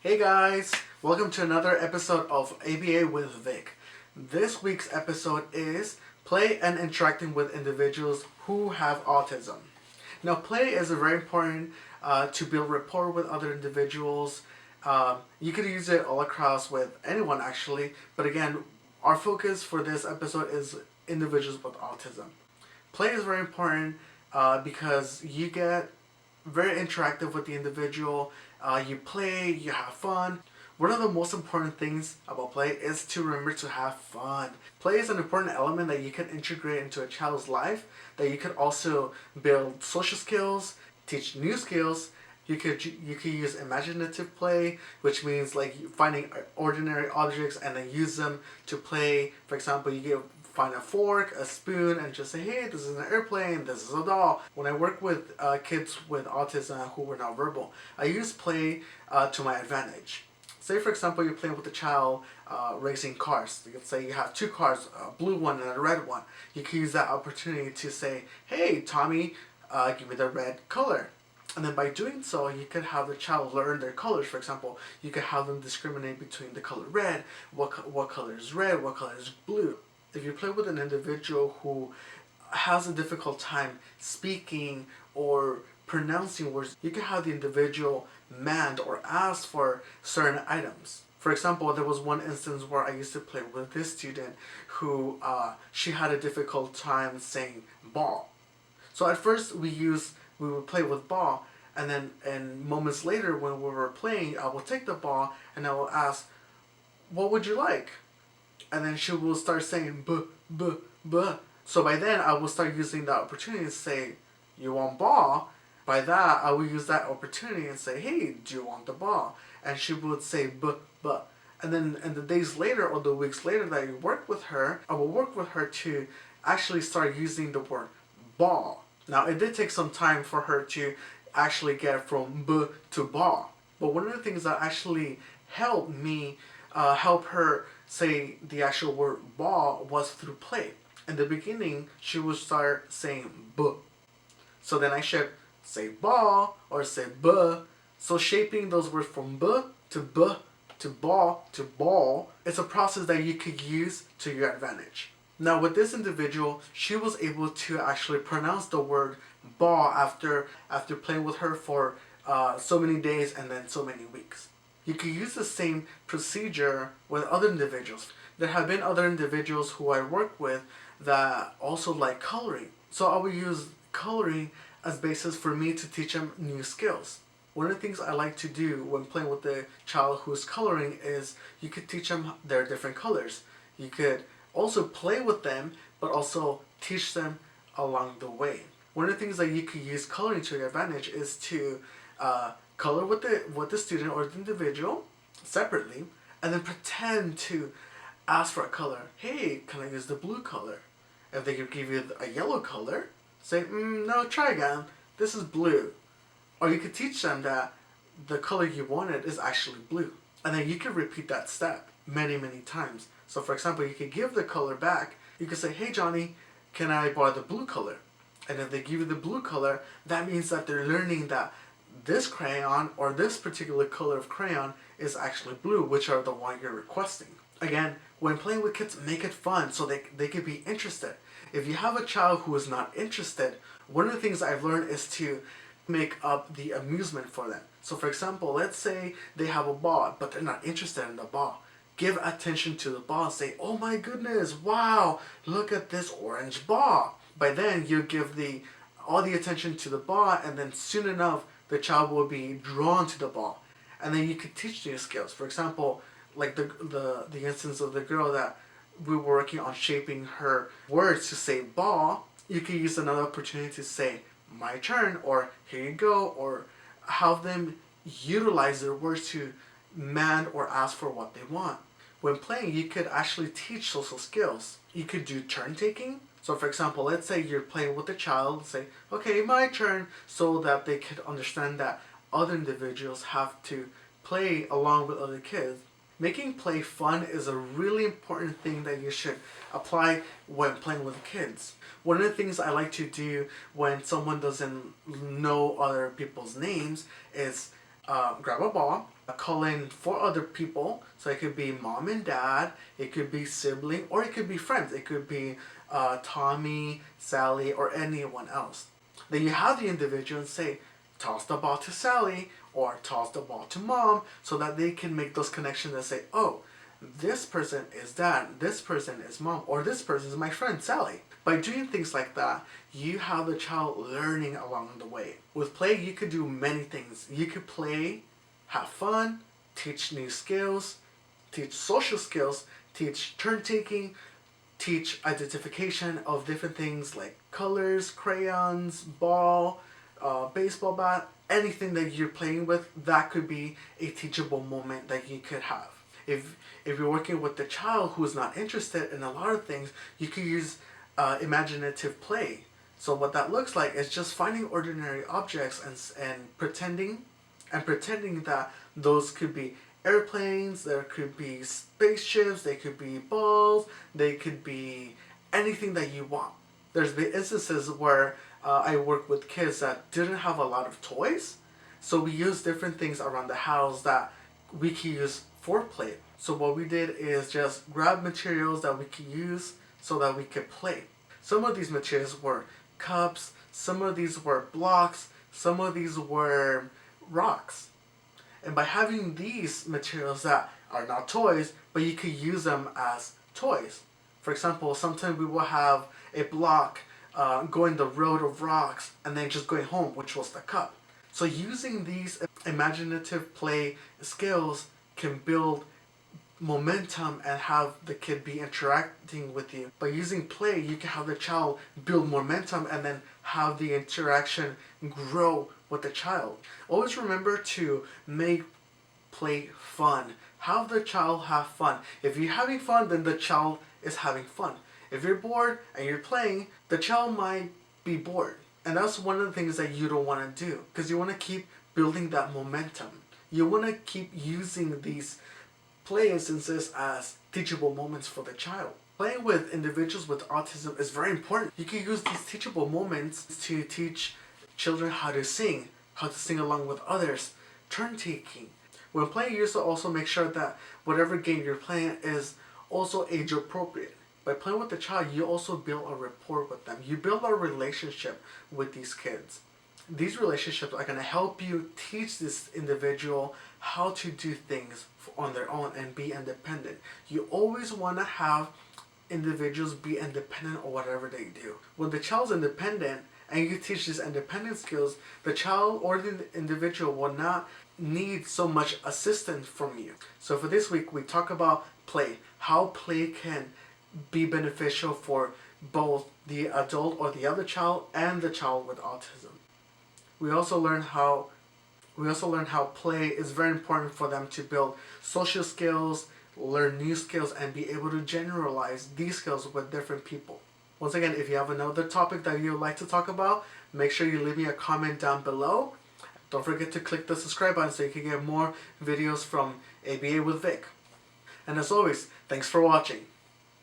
Hey guys, welcome to another episode of ABA with Vic. This week's episode is play and interacting with individuals who have autism. Now, play is very important to build rapport with other individuals. You could use it all across with anyone actually, but again, our focus for this episode is individuals with autism. Play is very important because you get very interactive with the individual. You play, you have fun. One of the most important things about play is to remember to have fun. Play is an important element that you can integrate into a child's life, that you could also build social skills, teach new skills. You could use imaginative play, which means like finding ordinary objects and then use them to play. For example, find a fork, a spoon, and just say, hey, this is an airplane, this is a doll. When I work with kids with autism who were not verbal, I use play to my advantage. Say, for example, you're playing with a child racing cars. You could say you have two cars, a blue one and a red one. You can use that opportunity to say, hey, Tommy, give me the red color. And then by doing so, you could have the child learn their colors. For example, you could have them discriminate between the color red, what color is red, what color is blue. If you play with an individual who has a difficult time speaking or pronouncing words, you can have the individual demand or ask for certain items. For example, there was one instance where I used to play with this student who she had a difficult time saying ball. So at first we would play with ball, and then moments later when we were playing, I will take the ball and I will ask, what would you like? And then she will start saying buh, buh, buh. So by then I will start using that opportunity to say, you want ball? By that I will use that opportunity and say, hey, do you want the ball? And she would say buh, buh. And then the days later or the weeks later that I work with her, I will work with her to actually start using the word ball. Now it did take some time for her to actually get from buh to ball. But one of the things that actually helped me help her say the actual word ball was through play. In the beginning, she would start saying buh. So then I should say ball or say buh. So shaping those words from buh to ball to ball, it's a process that you could use to your advantage. Now with this individual, she was able to actually pronounce the word ball after playing with her for so many days and then so many weeks. You could use the same procedure with other individuals. There have been other individuals who I work with that also like coloring. So I will use coloring as basis for me to teach them new skills. One of the things I like to do when playing with the child who's coloring is you could teach them their different colors. You could also play with them, but also teach them along the way. One of the things that you could use coloring to your advantage is to color with the student or the individual separately, and then pretend to ask for a color. Hey, can I use the blue color? If they give you a yellow color, say, no, try again. This is blue. Or you could teach them that the color you wanted is actually blue. And then you can repeat that step many, many times. So for example, you could give the color back. You could say, hey Johnny, can I borrow the blue color? And if they give you the blue color, that means that they're learning that this crayon or this particular color of crayon is actually blue, which are the one you're requesting. Again, when playing with kids, make it fun so they can be interested. If you have a child who is not interested, one of the things I've learned is to make up the amusement for them. So for example, let's say they have a ball, but they're not interested in the ball. Give attention to the ball and say, oh my goodness, wow, look at this orange ball. By then, you give all the attention to the ball, and then soon enough, the child will be drawn to the ball. And then you could teach new skills. For example, like the instance of the girl that we were working on shaping her words to say ball, you could use another opportunity to say my turn, or here you go, or have them utilize their words to demand or ask for what they want. When playing, you could actually teach social skills. You could do turn taking. So for example, let's say you're playing with a child, say, okay, my turn, so that they could understand that other individuals have to play along with other kids. Making play fun is a really important thing that you should apply when playing with kids. One of the things I like to do when someone doesn't know other people's names is grab a ball, call in 4 other people. So it could be mom and dad, it could be sibling, or it could be friends. It could be Tommy, Sally, or anyone else. Then you have the individual say, toss the ball to Sally or toss the ball to mom, so that they can make those connections and say, oh, this person is dad, this person is mom, or this person is my friend Sally. By doing things like that, you have the child learning along the way. With play, you could do many things. You could play, have fun, teach new skills, teach social skills, teach turn taking, teach identification of different things like colors, crayons, ball, baseball bat, anything that you're playing with. That could be a teachable moment that you could have. If you're working with the child who is not interested in a lot of things, you could use imaginative play. So what that looks like is just finding ordinary objects and pretending that those could be airplanes, there could be spaceships, they could be balls, they could be anything that you want. There's been instances where I work with kids that didn't have a lot of toys, so we use different things around the house that we can use for play. So what we did is just grab materials that we could use so that we could play. Some of these materials were cups, some of these were blocks, some of these were rocks. And by having these materials that are not toys, but you could use them as toys. For example, sometimes we will have a block going the road of rocks and then just going home, which was the cup. So using these imaginative play skills can build momentum and have the kid be interacting with you. By using play, you can have the child build momentum and then have the interaction grow with the child. Always remember to make play fun. Have the child have fun. If you're having fun, then the child is having fun. If you're bored and you're playing, the child might be bored. And that's one of the things that you don't want to do, because you want to keep building that momentum. You want to keep using these play instances as teachable moments for the child. Playing with individuals with autism is very important. You can use these teachable moments to teach children how to sing along with others, turn taking. When playing, you should also make sure that whatever game you're playing is also age appropriate. By playing with the child, you also build a rapport with them. You build a relationship with these kids. These relationships are going to help you teach this individual how to do things on their own and be independent. You always want to have individuals be independent of whatever they do. When the child's independent and you teach these independent skills, the child or the individual will not need so much assistance from you. So for this week, we talk about play, how play can be beneficial for both the adult or the other child and the child with autism. We also learn how play is very important for them to build social skills, learn new skills, and be able to generalize these skills with different people. Once again, if you have another topic that you would like to talk about, make sure you leave me a comment down below. Don't forget to click the subscribe button so you can get more videos from ABA with Vic. And as always, thanks for watching.